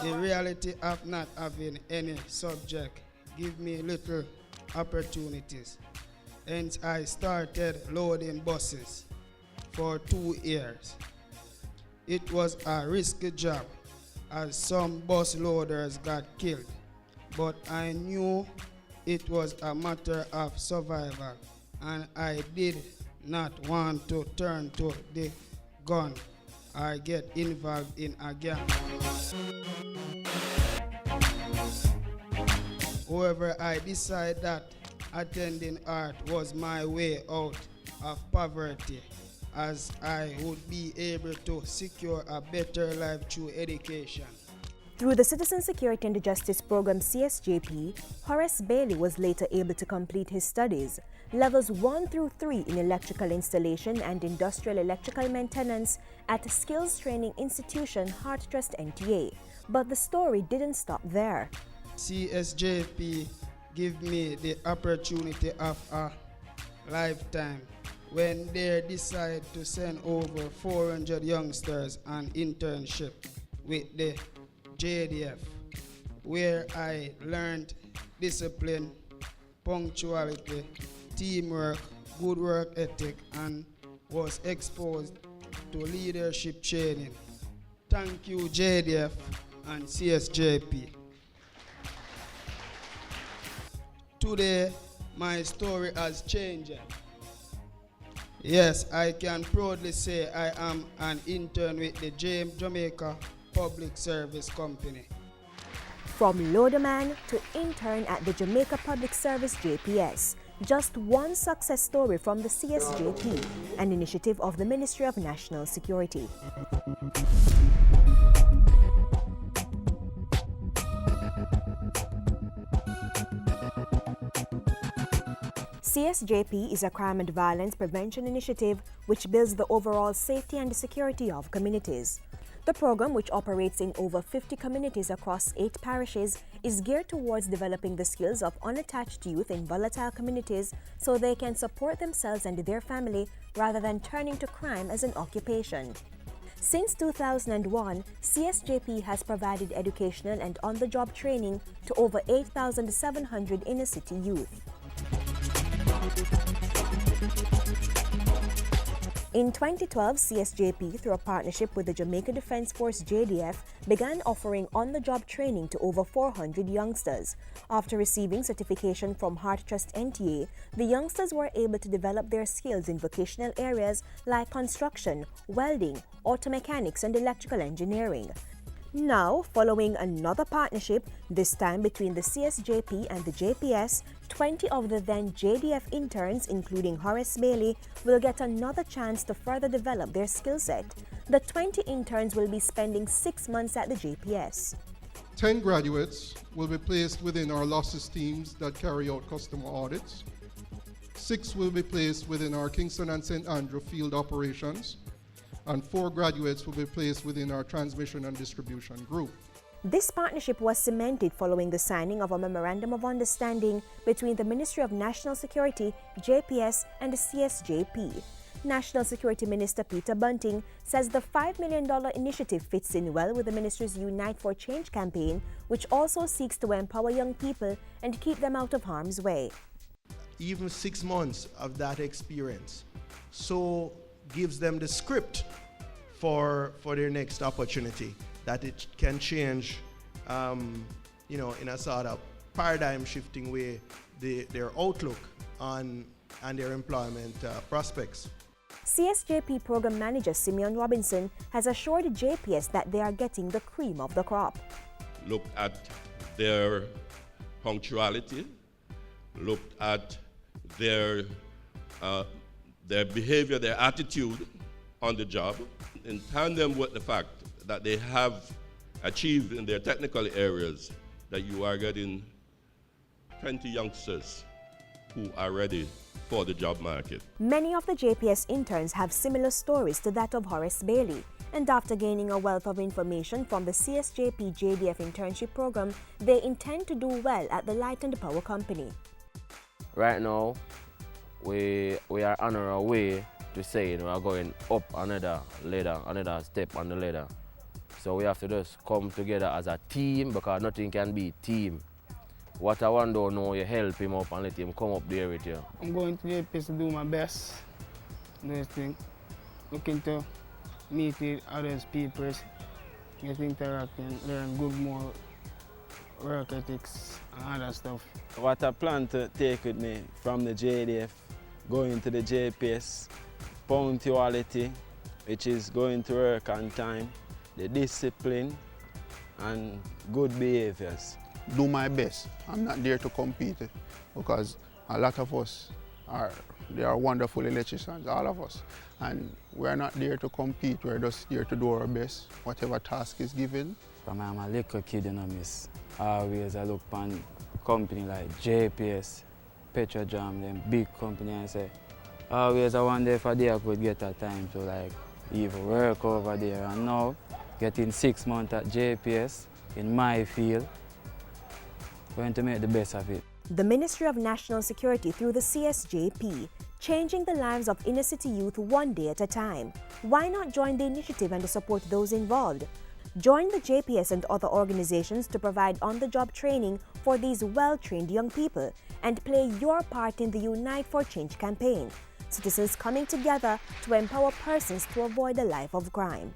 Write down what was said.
The reality of not having any subject give me little opportunities. Hence I started loading buses for 2 years. It was a risky job as some bus loaders got killed, but I knew it was a matter of survival and I did not want to turn to the gun or get involved in a gang. However, I decided that attending art was my way out of poverty, as I would be able to secure a better life through education. Through the Citizen Security and Justice Program CSJP, Horace Bailey was later able to complete his studies, levels 1 through 3 in electrical installation and industrial electrical maintenance at Skills Training Institution, Heart Trust NTA. But the story didn't stop there. CSJP gave me the opportunity of a lifetime when they decided to send over 400 youngsters on internship with the JDF, where I learned discipline, punctuality, teamwork, good work ethic, and was exposed to leadership training. Thank you, JDF and CSJP. Today, my story has changed. Yes, I can proudly say I am an intern with the Jamaica Public Service Company. From loaderman to intern at the Jamaica Public Service JPS, just one success story from the CSJP, an initiative of the Ministry of National Security. CSJP is a crime and violence prevention initiative which builds the overall safety and security of communities. The program, which operates in over 50 communities across 8 parishes, is geared towards developing the skills of unattached youth in volatile communities so they can support themselves and their family rather than turning to crime as an occupation. Since 2001, CSJP has provided educational and on-the-job training to over 8,700 inner-city youth. In 2012, CSJP, through a partnership with the Jamaica Defence Force JDF, began offering on-the-job training to over 400 youngsters. After receiving certification from Heart Trust NTA, the youngsters were able to develop their skills in vocational areas like construction, welding, auto mechanics, and electrical engineering. Now, following another partnership, this time between the CSJP and the JPS, 20 of the then JDF interns, including Horace Bailey, will get another chance to further develop their skill set. The 20 interns will be spending 6 months at the JPS. 10 graduates will be placed within our losses teams that carry out customer audits. 6 will be placed within our Kingston and St. Andrew field operations, and 4 graduates will be placed within our transmission and distribution group. This partnership was cemented following the signing of a Memorandum of Understanding between the Ministry of National Security, JPS, and the CSJP. National Security Minister Peter Bunting says the $5 million initiative fits in well with the ministry's Unite for Change campaign, which also seeks to empower young people and keep them out of harm's way. Even 6 months of that experience so gives them the script for their next opportunity, that it can change, in a sort of paradigm shifting way, their outlook on and their employment prospects. CSJP Program Manager Simeon Robinson has assured JPS that they are getting the cream of the crop. Looked at their punctuality, looked at their behavior, their attitude on the job, in tandem with the fact that they have achieved in their technical areas, that you are getting 20 youngsters who are ready for the job market. Many of the JPS interns have similar stories to that of Horace Bailey, and after gaining a wealth of information from the CSJP JDF internship program, they intend to do well at the Light and Power Company. Right now, we are on our way to say we are going up another ladder, another step on the ladder. So we have to just come together as a team because nothing can be team. What I want to know, you help him up and let him come up there with you. I'm going to JPS to do my best. This thing. Looking to meet with other people, get interacting, learn good more work ethics and other stuff. What I plan to take with me from the JDF, going to the JPS, punctuality, which is going to work on time, the discipline, and good behaviors. Do my best. I'm not there to compete because a lot of us they are wonderful electricians, all of us. And we're not there to compete, we're just here to do our best, whatever task is given. From I'm a little kid, you know, miss. Always I look on company like JPS, Petrojam, them big company, and say, always I wonder if a day I could get a time to like even work over there. And now, getting 6 months at JPS in my field, going to make the best of it. The Ministry of National Security through the CSJP, changing the lives of inner city youth one day at a time. Why not join the initiative and support those involved? Join the JPS and other organizations to provide on-the-job training for these well-trained young people and play your part in the Unite for Change campaign. Citizens coming together to empower persons to avoid a life of crime.